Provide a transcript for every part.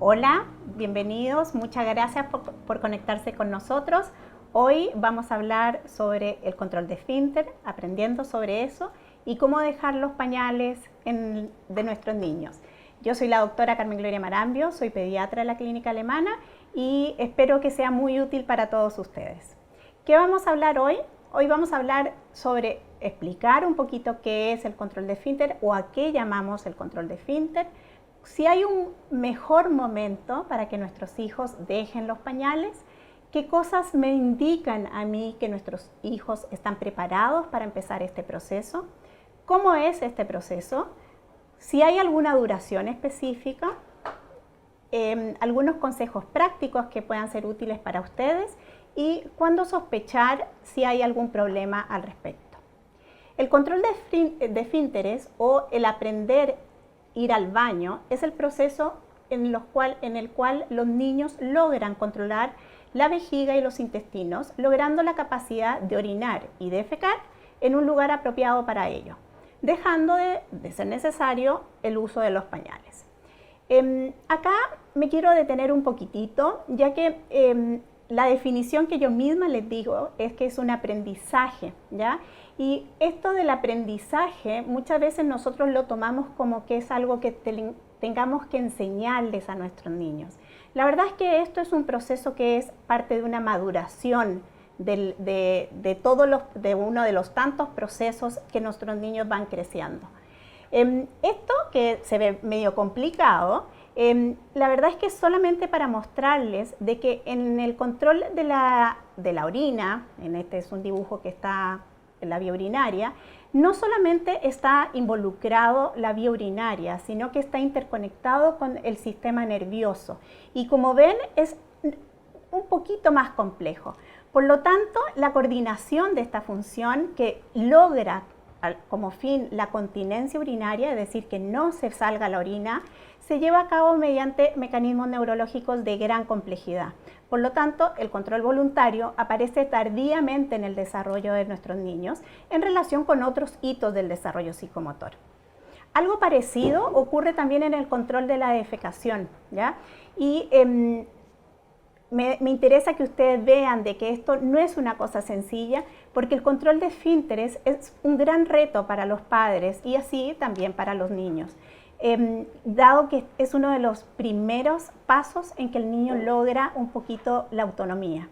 Hola, bienvenidos, muchas gracias por conectarse con nosotros. Hoy vamos a hablar sobre el control de esfínter, aprendiendo sobre eso y cómo dejar los pañales de nuestros niños. Yo soy la doctora Carmen Gloria Marambio, soy pediatra de la Clínica Alemana y espero que sea muy útil para todos ustedes. ¿Qué vamos a hablar hoy? Hoy vamos a hablar sobre explicar un poquito qué es el control de esfínter o a qué llamamos el control de esfínter. Si hay un mejor momento para que nuestros hijos dejen los pañales, qué cosas me indican a mí que nuestros hijos están preparados para empezar este proceso, cómo es este proceso, si hay alguna duración específica, algunos consejos prácticos que puedan ser útiles para ustedes y cuándo sospechar si hay algún problema al respecto. El control de esfínteres o el aprender ir al baño es el proceso en el cual los niños logran controlar la vejiga y los intestinos, logrando la capacidad de orinar y defecar en un lugar apropiado para ello, dejando de ser necesario el uso de los pañales. Acá me quiero detener un poquitito, ya que la definición que yo misma les digo es que es un aprendizaje, ¿ya? Y esto del aprendizaje muchas veces nosotros lo tomamos como que es algo que tengamos que enseñarles a nuestros niños. La verdad es que esto es un proceso que es parte de una maduración de uno de los tantos procesos que nuestros niños van creciendo. Esto que se ve medio complicado, la verdad es que es solamente para mostrarles de que en el control de la orina, este es un dibujo que está en la vía urinaria, no solamente está involucrado la vía urinaria, sino que está interconectado con el sistema nervioso. Y como ven, es un poquito más complejo. Por lo tanto, la coordinación de esta función que logra como fin la continencia urinaria, es decir, que no se salga la orina, se lleva a cabo mediante mecanismos neurológicos de gran complejidad. Por lo tanto, el control voluntario aparece tardíamente en el desarrollo de nuestros niños en relación con otros hitos del desarrollo psicomotor. Algo parecido ocurre también en el control de la defecación, ¿ya? Y me interesa que ustedes vean de que esto no es una cosa sencilla, porque el control de esfínteres es un gran reto para los padres y así también para los niños, dado que es uno de los primeros pasos en que el niño logra un poquito la autonomía.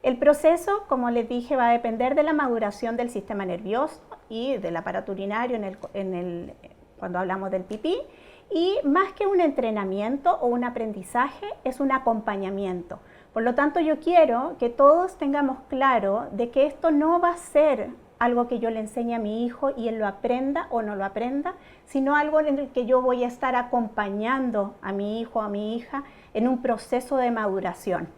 El proceso, como les dije, va a depender de la maduración del sistema nervioso y del aparato urinario cuando hablamos del pipí. Y más que un entrenamiento o un aprendizaje, es un acompañamiento. Por lo tanto, yo quiero que todos tengamos claro de que esto no va a ser algo que yo le enseñe a mi hijo y él lo aprenda o no lo aprenda, sino algo en el que yo voy a estar acompañando a mi hijo o a mi hija en un proceso de maduración.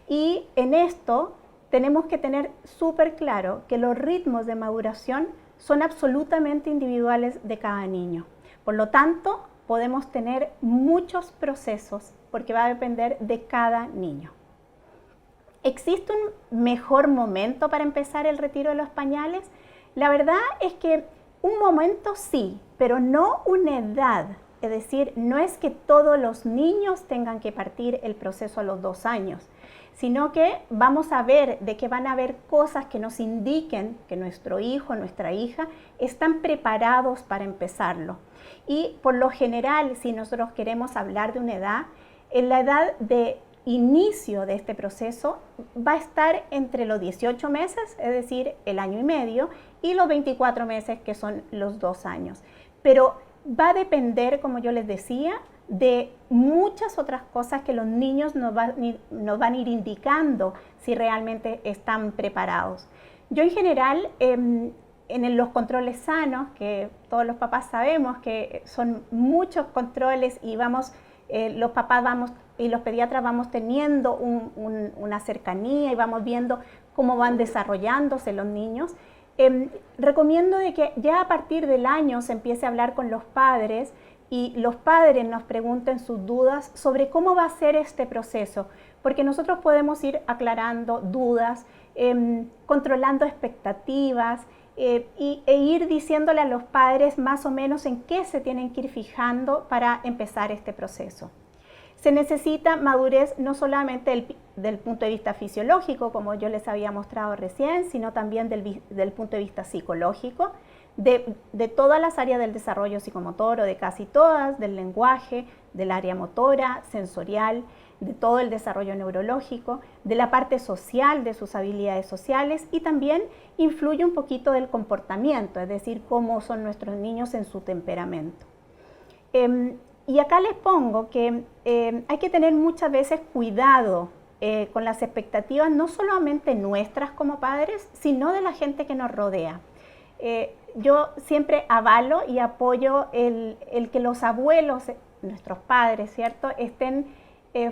Y en esto tenemos que tener súper claro que los ritmos de maduración son absolutamente individuales de cada niño. Por lo tanto, podemos tener muchos procesos porque va a depender de cada niño. ¿Existe un mejor momento para empezar el retiro de los pañales? La verdad es que un momento sí, pero no una edad. Es decir, no es que todos los niños tengan que partir el proceso a los 2 años, sino que vamos a ver de que van a haber cosas que nos indiquen que nuestro hijo, nuestra hija, están preparados para empezarlo. Y por lo general, si nosotros queremos hablar de una edad, en la edad de inicio de este proceso va a estar entre los 18 meses, es decir, el año y medio, y los 24 meses, que son los 2 años. Pero va a depender, como yo les decía, de muchas otras cosas que los niños nos van a ir indicando si realmente están preparados. Yo en general, en los controles sanos, que todos los papás sabemos que son muchos controles y los papás y los pediatras vamos teniendo una cercanía y vamos viendo cómo van desarrollándose los niños. Recomiendo de que ya a partir del año se empiece a hablar con los padres y los padres nos pregunten sus dudas sobre cómo va a ser este proceso, porque nosotros podemos ir aclarando dudas, controlando expectativas e ir diciéndole a los padres más o menos en qué se tienen que ir fijando para empezar este proceso. Se necesita madurez no solamente del punto de vista fisiológico, como yo les había mostrado recién, sino también del punto de vista psicológico, de todas las áreas del desarrollo psicomotor, o de casi todas, del lenguaje, del área motora, sensorial, de todo el desarrollo neurológico, de la parte social, de sus habilidades sociales, y también influye un poquito del comportamiento, es decir, cómo son nuestros niños en su temperamento. Y acá les pongo que hay que tener muchas veces cuidado con las expectativas, no solamente nuestras como padres, sino de la gente que nos rodea. Yo siempre avalo y apoyo el que los abuelos, nuestros padres, ¿cierto?, estén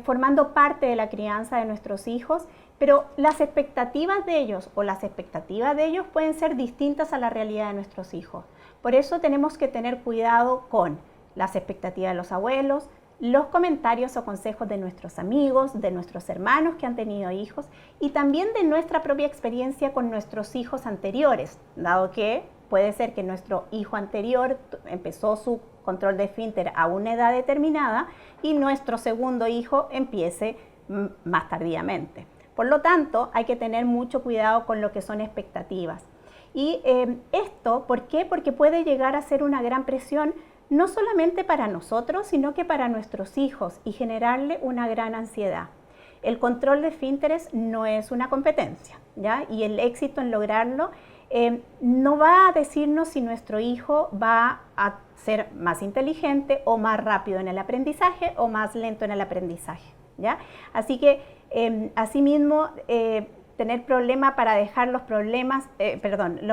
formando parte de la crianza de nuestros hijos, pero las expectativas de ellos pueden ser distintas a la realidad de nuestros hijos. Por eso tenemos que tener cuidado con las expectativas de los abuelos, los comentarios o consejos de nuestros amigos, de nuestros hermanos que han tenido hijos, y también de nuestra propia experiencia con nuestros hijos anteriores, dado que puede ser que nuestro hijo anterior empezó su control de esfínter a una edad determinada y nuestro segundo hijo empiece más tardíamente. Por lo tanto, hay que tener mucho cuidado con lo que son expectativas. Y esto, ¿por qué? Porque puede llegar a ser una gran presión no solamente para nosotros, sino que para nuestros hijos, y generarle una gran ansiedad. El control de esfínteres no es una competencia, ¿ya? Y el éxito en lograrlo no va a decirnos si nuestro hijo va a ser más inteligente o más rápido en el aprendizaje o más lento en el aprendizaje, ¿ya? Así que, asimismo, tener problema para dejar los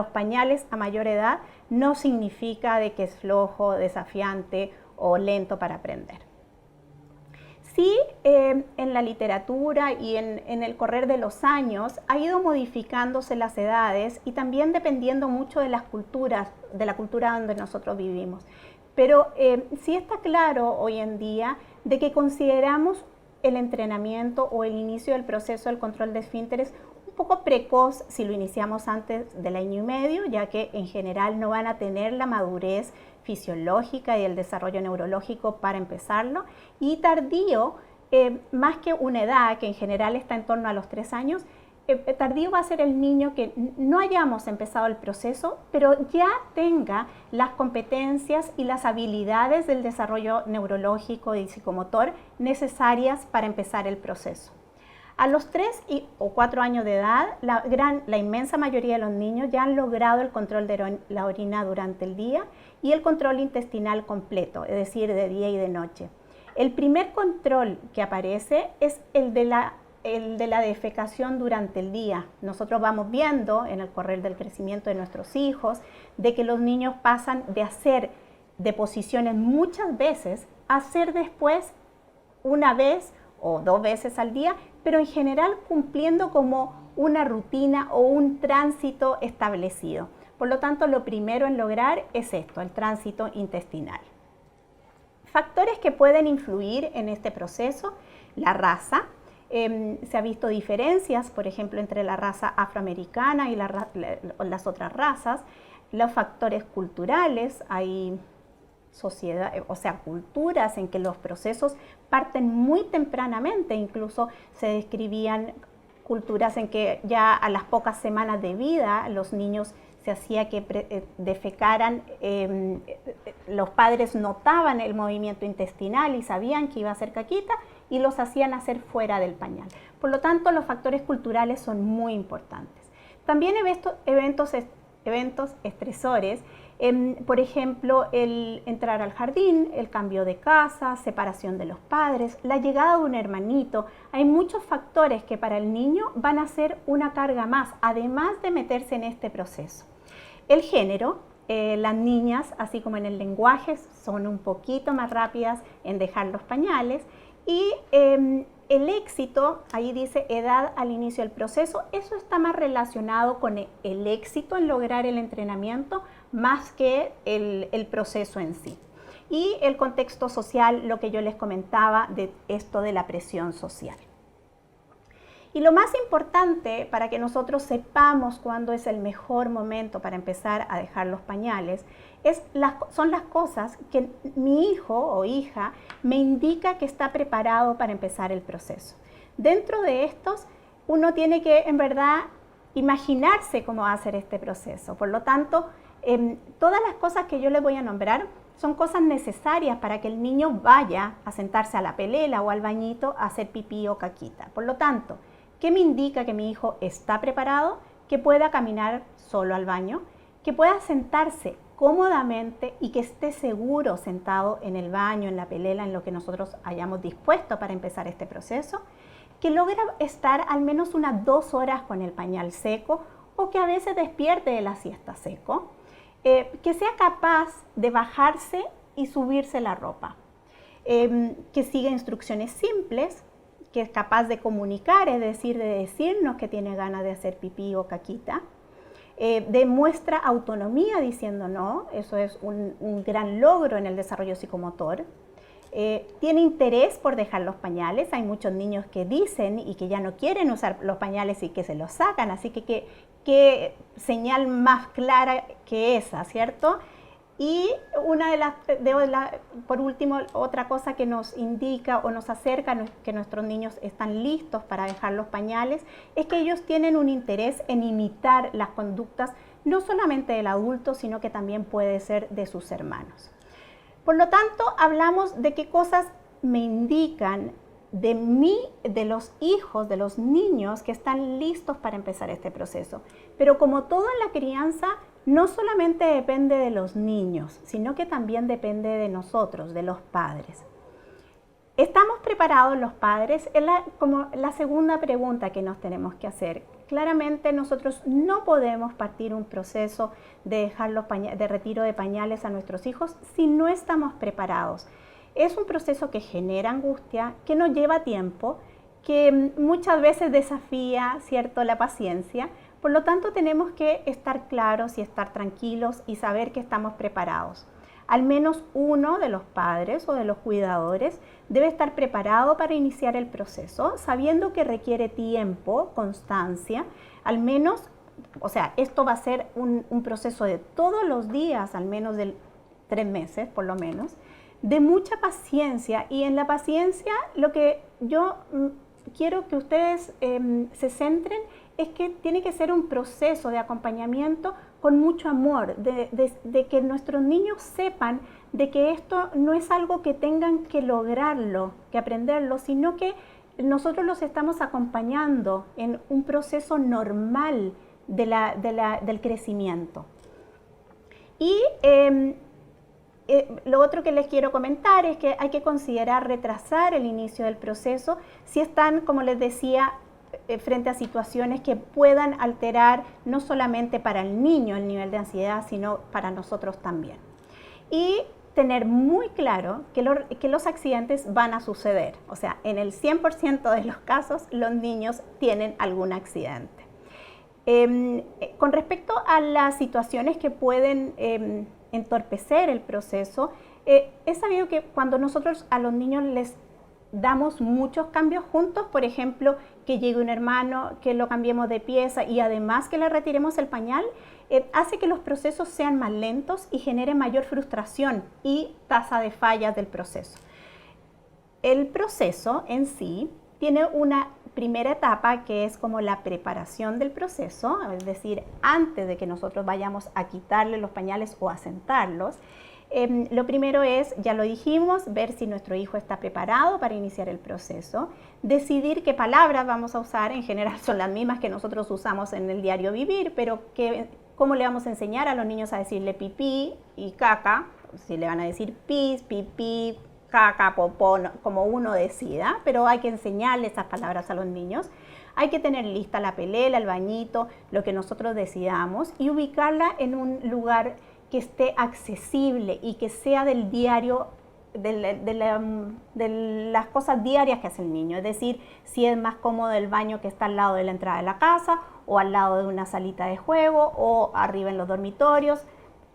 pañales a mayor edad no significa de que es flojo, desafiante o lento para aprender. Sí, en la literatura y en el correr de los años ha ido modificándose las edades, y también dependiendo mucho de las culturas, de la cultura donde nosotros vivimos. Pero sí está claro hoy en día de que consideramos el entrenamiento o el inicio del proceso del control de esfínteres un poco precoz si lo iniciamos antes del año y medio, ya que en general no van a tener la madurez fisiológica y el desarrollo neurológico para empezarlo, y tardío, más que una edad que en general está en torno a los 3 años, tardío va a ser el niño que no hayamos empezado el proceso, pero ya tenga las competencias y las habilidades del desarrollo neurológico y psicomotor necesarias para empezar el proceso. A los 3 o 4 años de edad, la inmensa mayoría de los niños ya han logrado el control de la orina durante el día y el control intestinal completo, es decir, de día y de noche. El primer control que aparece es el de la defecación durante el día. Nosotros vamos viendo en el correr del crecimiento de nuestros hijos de que los niños pasan de hacer deposiciones muchas veces a hacer después una vez o 2 veces al día, pero en general cumpliendo como una rutina o un tránsito establecido. Por lo tanto, lo primero en lograr es esto, el tránsito intestinal. Factores que pueden influir en este proceso: la raza. Se ha visto diferencias, por ejemplo, entre la raza afroamericana y las otras razas. Los factores culturales, hay culturas en que los procesos parten muy tempranamente, incluso se describían culturas en que ya a las pocas semanas de vida los niños se hacía que defecaran, los padres notaban el movimiento intestinal y sabían que iba a ser caquita y los hacían hacer fuera del pañal. Por lo tanto, los factores culturales son muy importantes. También eventos estresores, por ejemplo, el entrar al jardín, el cambio de casa, separación de los padres, la llegada de un hermanito. Hay muchos factores que para el niño van a ser una carga más, además de meterse en este proceso. El género, las niñas, así como en el lenguaje, son un poquito más rápidas en dejar los pañales, y el éxito, ahí dice edad al inicio del proceso, eso está más relacionado con el éxito en lograr el entrenamiento más que el proceso en sí. Y el contexto social, lo que yo les comentaba de esto de la presión social. Y lo más importante para que nosotros sepamos cuándo es el mejor momento para empezar a dejar los pañales son las cosas que mi hijo o hija me indica que está preparado para empezar el proceso. Dentro de estos, uno tiene que en verdad imaginarse cómo va a ser este proceso. Por lo tanto, todas las cosas que yo les voy a nombrar son cosas necesarias para que el niño vaya a sentarse a la pelela o al bañito a hacer pipí o caquita. Por lo tanto, ¿qué me indica que mi hijo está preparado? Que pueda caminar solo al baño, que pueda sentarse cómodamente y que esté seguro sentado en el baño, en la pelela, en lo que nosotros hayamos dispuesto para empezar este proceso, que logre estar al menos unas 2 horas con el pañal seco o que a veces despierte de la siesta seco, que sea capaz de bajarse y subirse la ropa, que siga instrucciones simples, que es capaz de comunicar, es decir, de decirnos que tiene ganas de hacer pipí o caquita, demuestra autonomía diciendo no, eso es un gran logro en el desarrollo psicomotor. Tiene interés por dejar los pañales, hay muchos niños que dicen y que ya no quieren usar los pañales y que se los sacan, así que qué señal más clara que esa, ¿cierto? Y por último, otra cosa que nos indica o nos acerca que nuestros niños están listos para dejar los pañales es que ellos tienen un interés en imitar las conductas no solamente del adulto, sino que también puede ser de sus hermanos. Por lo tanto, hablamos de qué cosas me indican de mí, de los hijos, de los niños que están listos para empezar este proceso. Pero como todo en la crianza, no solamente depende de los niños, sino que también depende de nosotros, de los padres. ¿Estamos preparados los padres? Es como la segunda pregunta que nos tenemos que hacer. Claramente nosotros no podemos partir un proceso de retiro de pañales a nuestros hijos si no estamos preparados. Es un proceso que genera angustia, que nos lleva tiempo, que muchas veces desafía, ¿cierto?, la paciencia. Por lo tanto, tenemos que estar claros y estar tranquilos y saber que estamos preparados. Al menos uno de los padres o de los cuidadores debe estar preparado para iniciar el proceso, sabiendo que requiere tiempo, constancia, al menos, o sea, esto va a ser un proceso de todos los días, al menos de 3 meses, por lo menos, de mucha paciencia. Y en la paciencia, lo que yo quiero que ustedes se centren es que tiene que ser un proceso de acompañamiento con mucho amor, de que nuestros niños sepan de que esto no es algo que tengan que lograrlo, que aprenderlo, sino que nosotros los estamos acompañando en un proceso normal del crecimiento. Y lo otro que les quiero comentar es que hay que considerar retrasar el inicio del proceso si están, como les decía, frente a situaciones que puedan alterar no solamente para el niño el nivel de ansiedad, sino para nosotros también. Y tener muy claro que los accidentes van a suceder. O sea, en el 100% de los casos los niños tienen algún accidente. Con respecto a las situaciones que pueden entorpecer el proceso, es sabido que cuando nosotros a los niños les damos muchos cambios juntos, por ejemplo, que llegue un hermano, que lo cambiemos de pieza y además que le retiremos el pañal, hace que los procesos sean más lentos y genere mayor frustración y tasa de fallas del proceso. El proceso en sí tiene una primera etapa que es como la preparación del proceso, es decir, antes de que nosotros vayamos a quitarle los pañales o a sentarlos. Lo primero es, ya lo dijimos, ver si nuestro hijo está preparado para iniciar el proceso, decidir qué palabras vamos a usar, en general son las mismas que nosotros usamos en el diario vivir, pero cómo le vamos a enseñar a los niños a decirle pipí y caca, si le van a decir pis, pipí, caca, popó, como uno decida, pero hay que enseñarle esas palabras a los niños. Hay que tener lista la pelela, el bañito, lo que nosotros decidamos y ubicarla en un lugar que esté accesible y que sea del diario, de las cosas diarias que hace el niño. Es decir, si es más cómodo el baño que está al lado de la entrada de la casa o al lado de una salita de juego o arriba en los dormitorios.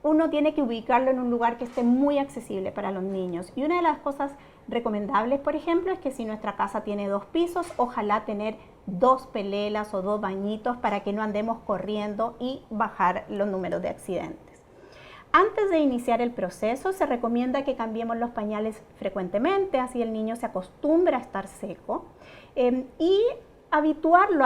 Uno tiene que ubicarlo en un lugar que esté muy accesible para los niños. Y una de las cosas recomendables, por ejemplo, es que si nuestra casa tiene 2 pisos, ojalá tener 2 pelelas o 2 bañitos para que no andemos corriendo y bajar los números de accidentes. Antes de iniciar el proceso se recomienda que cambiemos los pañales frecuentemente, así el niño se acostumbra a estar seco, y habituarlo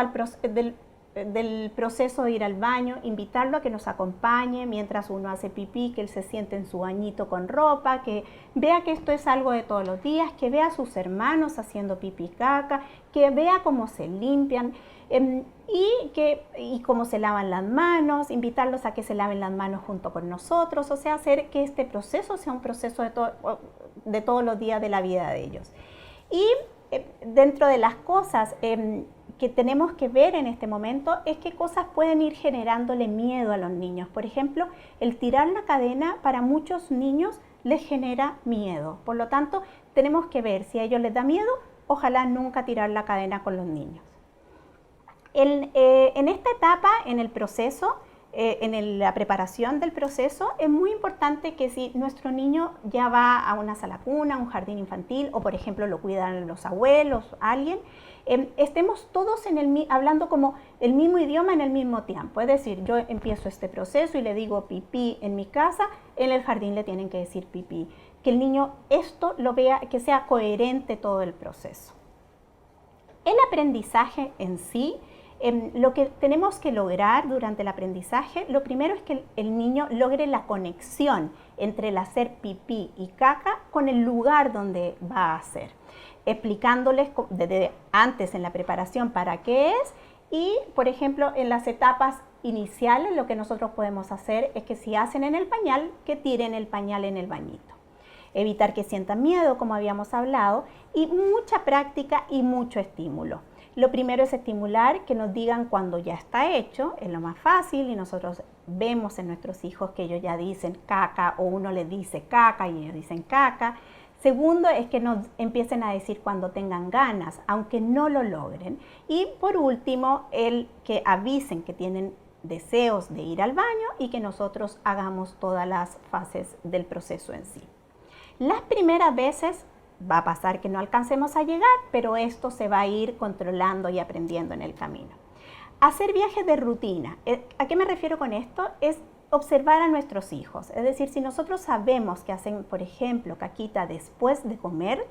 del proceso de ir al baño, invitarlo a que nos acompañe mientras uno hace pipí, que él se siente en su bañito con ropa, que vea que esto es algo de todos los días, que vea a sus hermanos haciendo pipí y caca, que vea cómo se limpian y cómo se lavan las manos, invitarlos a que se laven las manos junto con nosotros, o sea, hacer que este proceso sea un proceso de todos los días de la vida de ellos. Y dentro de las cosas que tenemos que ver en este momento es qué cosas pueden ir generándole miedo a los niños. Por ejemplo, el tirar la cadena para muchos niños les genera miedo. Por lo tanto, tenemos que ver si a ellos les da miedo, ojalá nunca tirar la cadena con los niños. En esta etapa, en el proceso, la preparación del proceso, es muy importante que si nuestro niño ya va a una sala cuna, un jardín infantil, o por ejemplo lo cuidan los abuelos, alguien, estemos todos hablando como el mismo idioma en el mismo tiempo. Es decir, yo empiezo este proceso y le digo pipí en mi casa, en el jardín le tienen que decir pipí. Que el niño esto lo vea, que sea coherente todo el proceso. El aprendizaje en sí, lo que tenemos que lograr durante el aprendizaje, lo primero es que el niño logre la conexión entre el hacer pipí y caca con el lugar donde va a hacer, explicándoles desde antes en la preparación para qué es y, por ejemplo, en las etapas iniciales lo que nosotros podemos hacer es que si hacen en el pañal, que tiren el pañal en el bañito. Evitar que sientan miedo, como habíamos hablado, y mucha práctica y mucho estímulo. Lo primero es estimular que nos digan cuando ya está hecho, es lo más fácil y nosotros vemos en nuestros hijos que ellos ya dicen caca o uno les dice caca y ellos dicen caca. Segundo es que nos empiecen a decir cuando tengan ganas, aunque no lo logren. Y por último, el que avisen que tienen deseos de ir al baño y que nosotros hagamos todas las fases del proceso en sí. Las primeras veces va a pasar que no alcancemos a llegar, pero esto se va a ir controlando y aprendiendo en el camino. Hacer viajes de rutina. ¿A qué me refiero con esto? Es observar a nuestros hijos. Es decir, si nosotros sabemos que hacen, por ejemplo, caquita después de comer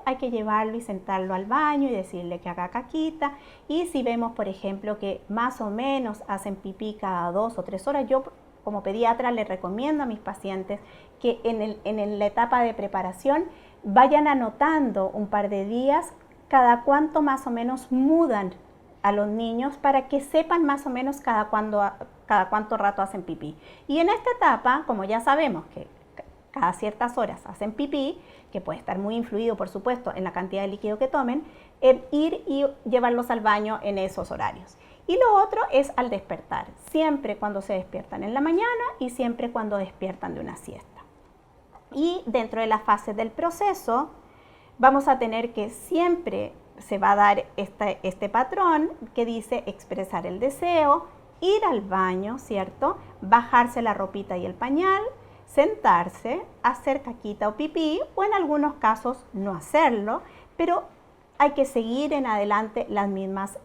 hay que llevarlo y sentarlo al baño y decirle que haga caquita. Y si vemos, por ejemplo, que más o menos hacen pipí cada 2 o 3 horas, yo como pediatra les recomiendo a mis pacientes que en la etapa de preparación vayan anotando un par de días cada cuánto más o menos mudan a los niños para que sepan más o menos cada cuánto rato hacen pipí. Y en esta etapa, como ya sabemos que cada ciertas horas hacen pipí, que puede estar muy influido por supuesto en la cantidad de líquido que tomen, ir y llevarlos al baño en esos horarios. Y lo otro es al despertar, siempre cuando se despiertan en la mañana y siempre cuando despiertan de una siesta. Y dentro de las fases del proceso vamos a tener que siempre se va a dar este patrón que dice expresar el deseo, ir al baño, ¿cierto? Bajarse la ropita y el pañal, sentarse, hacer caquita o pipí o en algunos casos no hacerlo, pero hay que seguir en adelante las mismas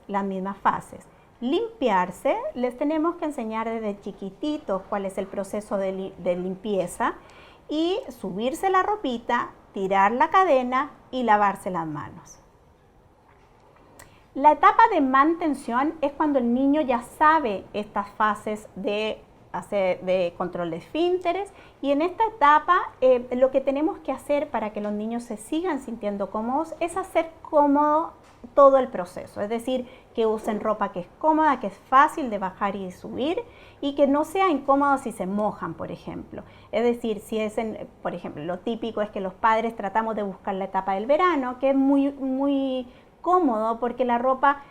fases. Limpiarse, les tenemos que enseñar desde chiquititos cuál es el proceso de limpieza y subirse la ropita, tirar la cadena y lavarse las manos. La etapa de mantención es cuando el niño ya sabe estas fases de control de esfínteres y en esta etapa lo que tenemos que hacer para que los niños se sigan sintiendo cómodos es hacer cómodo todo el proceso, es decir, que usen ropa que es cómoda, que es fácil de bajar y subir y que no sea incómodo si se mojan, por ejemplo. Es decir, si es por ejemplo, lo típico es que los padres tratamos de buscar la etapa del verano, que es muy cómodo porque la ropa,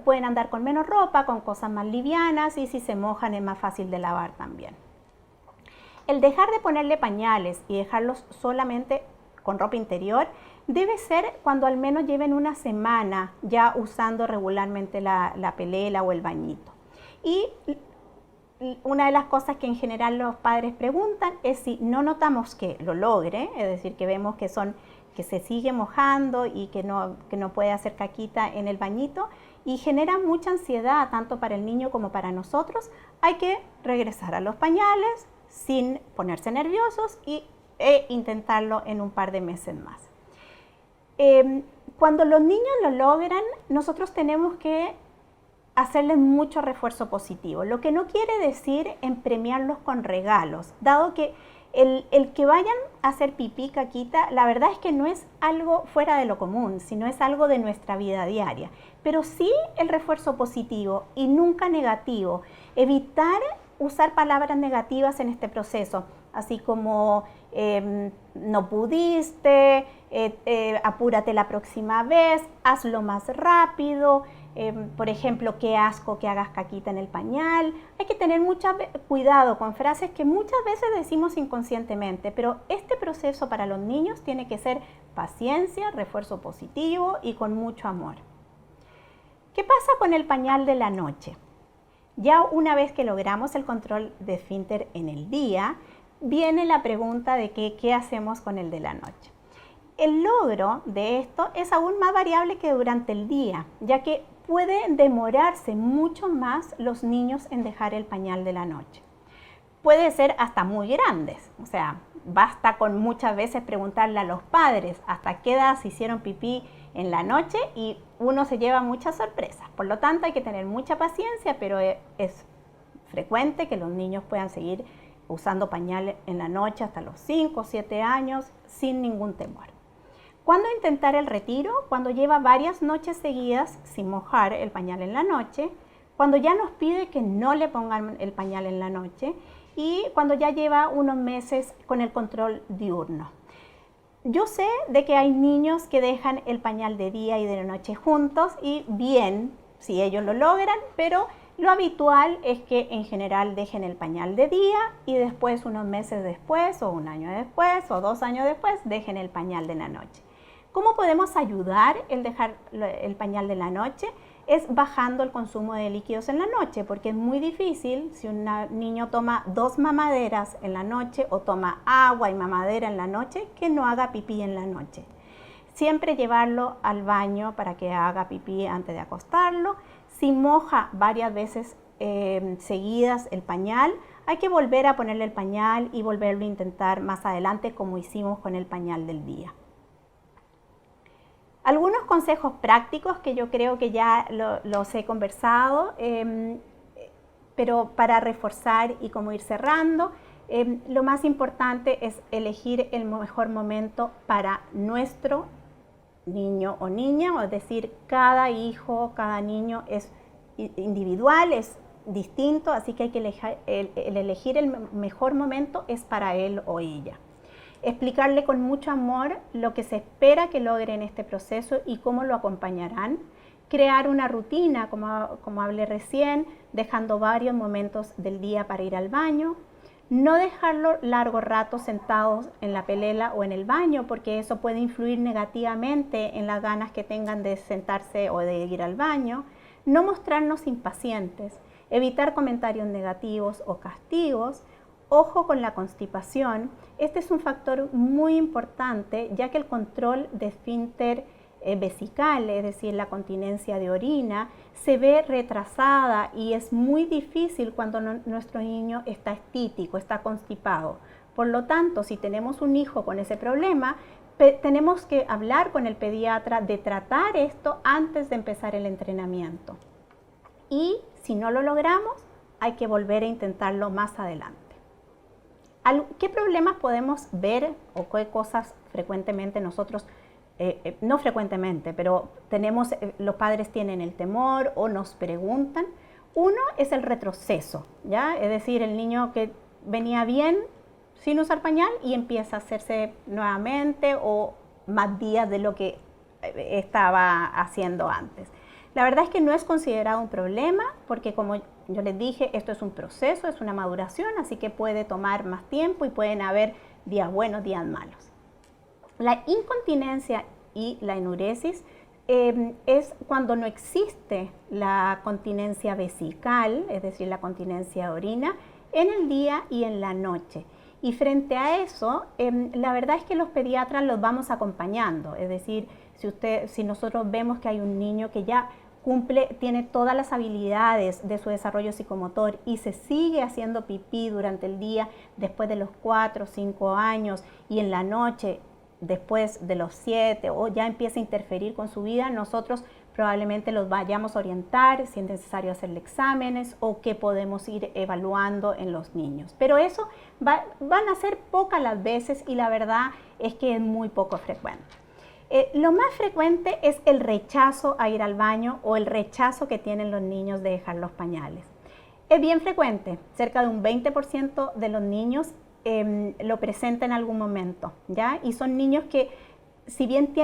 pueden andar con menos ropa, con cosas más livianas y si se mojan es más fácil de lavar también. El dejar de ponerle pañales y dejarlos solamente con ropa interior debe ser cuando al menos lleven una semana ya usando regularmente la pelela o el bañito. Y una de las cosas que en general los padres preguntan es si no notamos que lo logre, es decir, que vemos que son que se sigue mojando y que no puede hacer caquita en el bañito y genera mucha ansiedad tanto para el niño como para nosotros. Hay que regresar a los pañales sin ponerse nerviosos e intentarlo en un par de meses más. Cuando los niños lo logran, nosotros tenemos que hacerles mucho refuerzo positivo, lo que no quiere decir en premiarlos con regalos, dado que el que vayan a hacer pipí, caquita, la verdad es que no es algo fuera de lo común, sino es algo de nuestra vida diaria. Pero sí el refuerzo positivo y nunca negativo. Evitar usar palabras negativas en este proceso, así como no pudiste, apúrate la próxima vez, hazlo más rápido. Por ejemplo, qué asco que hagas caquita en el pañal. Hay que tener mucho cuidado con frases que muchas veces decimos inconscientemente, pero este proceso para los niños tiene que ser paciencia, refuerzo positivo y con mucho amor. ¿Qué pasa con el pañal de la noche? Ya una vez que logramos el control de esfínter en el día, viene la pregunta de qué hacemos con el de la noche. El logro de esto es aún más variable que durante el día, ya que puede demorarse mucho más los niños en dejar el pañal de la noche. Puede ser hasta muy grandes, o sea, basta con muchas veces preguntarle a los padres hasta qué edad se hicieron pipí en la noche y uno se lleva muchas sorpresas. Por lo tanto, hay que tener mucha paciencia, pero es frecuente que los niños puedan seguir usando pañal en la noche hasta los 5 o 7 años sin ningún temor. ¿Cuándo intentar el retiro? Cuando lleva varias noches seguidas sin mojar el pañal en la noche, cuando ya nos pide que no le pongan el pañal en la noche y cuando ya lleva unos meses con el control diurno. Yo sé de que hay niños que dejan el pañal de día y de noche juntos y bien, si ellos lo logran, pero lo habitual es que en general dejen el pañal de día y después, unos meses después, o un año después, o 2 años después, dejen el pañal de la noche. ¿Cómo podemos ayudar el dejar el pañal de la noche? Es bajando el consumo de líquidos en la noche, porque es muy difícil si un niño toma 2 mamaderas en la noche o toma agua y mamadera en la noche, que no haga pipí en la noche. Siempre llevarlo al baño para que haga pipí antes de acostarlo. Si moja varias veces seguidas el pañal, hay que volver a ponerle el pañal y volverlo a intentar más adelante como hicimos con el pañal del día. Algunos consejos prácticos que yo creo que ya los he conversado, pero para reforzar y como ir cerrando, lo más importante es elegir el mejor momento para nuestro niño o niña, es decir, cada hijo, cada niño es individual, es distinto, así que hay que elegir el mejor momento es para él o ella. Explicarle con mucho amor lo que se espera que logre en este proceso y cómo lo acompañarán. Crear una rutina, como hablé recién, dejando varios momentos del día para ir al baño. No dejarlo largo rato sentados en la pelela o en el baño, porque eso puede influir negativamente en las ganas que tengan de sentarse o de ir al baño. No mostrarnos impacientes. Evitar comentarios negativos o castigos. Ojo con la constipación. Este es un factor muy importante, ya que el control de esfínter vesical, es decir, la continencia de orina, se ve retrasada y es muy difícil cuando nuestro niño está estítico, está constipado. Por lo tanto, si tenemos un hijo con ese problema, tenemos que hablar con el pediatra de tratar esto antes de empezar el entrenamiento. Y si no lo logramos, hay que volver a intentarlo más adelante. ¿Qué problemas podemos ver o qué cosas frecuentemente nosotros, no frecuentemente, pero los padres tienen el temor o nos preguntan? Uno es el retroceso, ¿ya? Es decir, el niño que venía bien sin usar pañal y empieza a hacerse nuevamente o más días de lo que estaba haciendo antes. La verdad es que no es considerado un problema porque, como yo les dije, esto es un proceso, es una maduración, así que puede tomar más tiempo y pueden haber días buenos, días malos. La incontinencia y la enuresis es cuando no existe la continencia vesical, es decir, la continencia de orina, en el día y en la noche. Y frente a eso, la verdad es que los pediatras los vamos acompañando, es decir, si nosotros vemos que hay un niño que ya tiene todas las habilidades de su desarrollo psicomotor y se sigue haciendo pipí durante el día después de los 4 o 5 años y en la noche después de los 7 o ya empieza a interferir con su vida, nosotros probablemente los vayamos a orientar si es necesario hacerle exámenes o qué podemos ir evaluando en los niños. Pero eso van a ser pocas las veces y la verdad es que es muy poco frecuente. Lo más frecuente es el rechazo a ir al baño o el rechazo que tienen los niños de dejar los pañales. Es bien frecuente, cerca de un 20% de los niños lo presenta en algún momento, ¿ya? Y son niños que si bien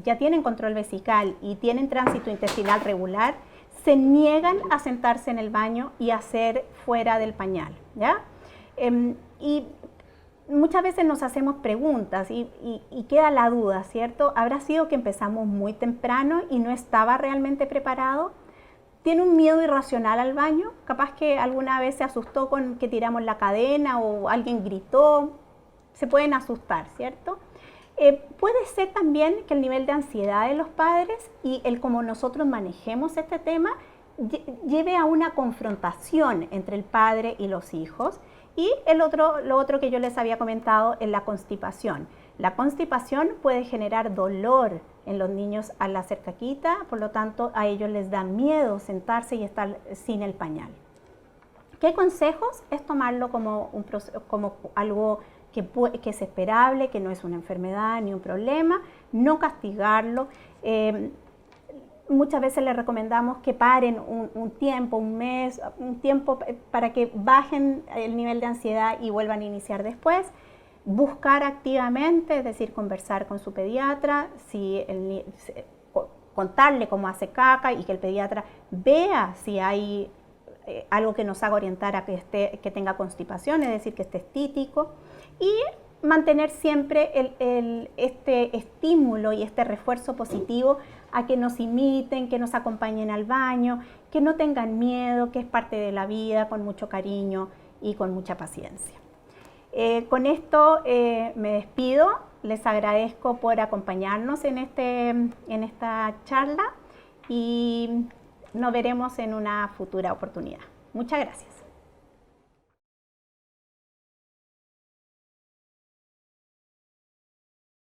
ya tienen control vesical y tienen tránsito intestinal regular, se niegan a sentarse en el baño y a hacer fuera del pañal, ¿ya? Y muchas veces nos hacemos preguntas y queda la duda, ¿cierto? ¿Habrá sido que empezamos muy temprano y no estaba realmente preparado? ¿Tiene un miedo irracional al baño? Capaz que alguna vez se asustó con que tiramos la cadena o alguien gritó. Se pueden asustar, ¿cierto? Puede ser también que el nivel de ansiedad de los padres y el cómo nosotros manejemos este tema lleve a una confrontación entre el padre y los hijos. Y lo otro que yo les había comentado es la constipación. La constipación puede generar dolor en los niños al hacer caquita, por lo tanto a ellos les da miedo sentarse y estar sin el pañal. ¿Qué consejos? Es tomarlo como algo que es esperable, que no es una enfermedad ni un problema, no castigarlo. Muchas veces les recomendamos que paren un tiempo, un mes, un tiempo para que bajen el nivel de ansiedad y vuelvan a iniciar después. Buscar activamente, es decir, conversar con su pediatra, contarle cómo hace caca y que el pediatra vea si hay algo que nos haga orientar a que tenga constipación, es decir, que esté estítico, y mantener siempre este estímulo y este refuerzo positivo a que nos imiten, que nos acompañen al baño, que no tengan miedo, que es parte de la vida, con mucho cariño y con mucha paciencia. Con esto me despido, les agradezco por acompañarnos en esta charla y nos veremos en una futura oportunidad. Muchas gracias.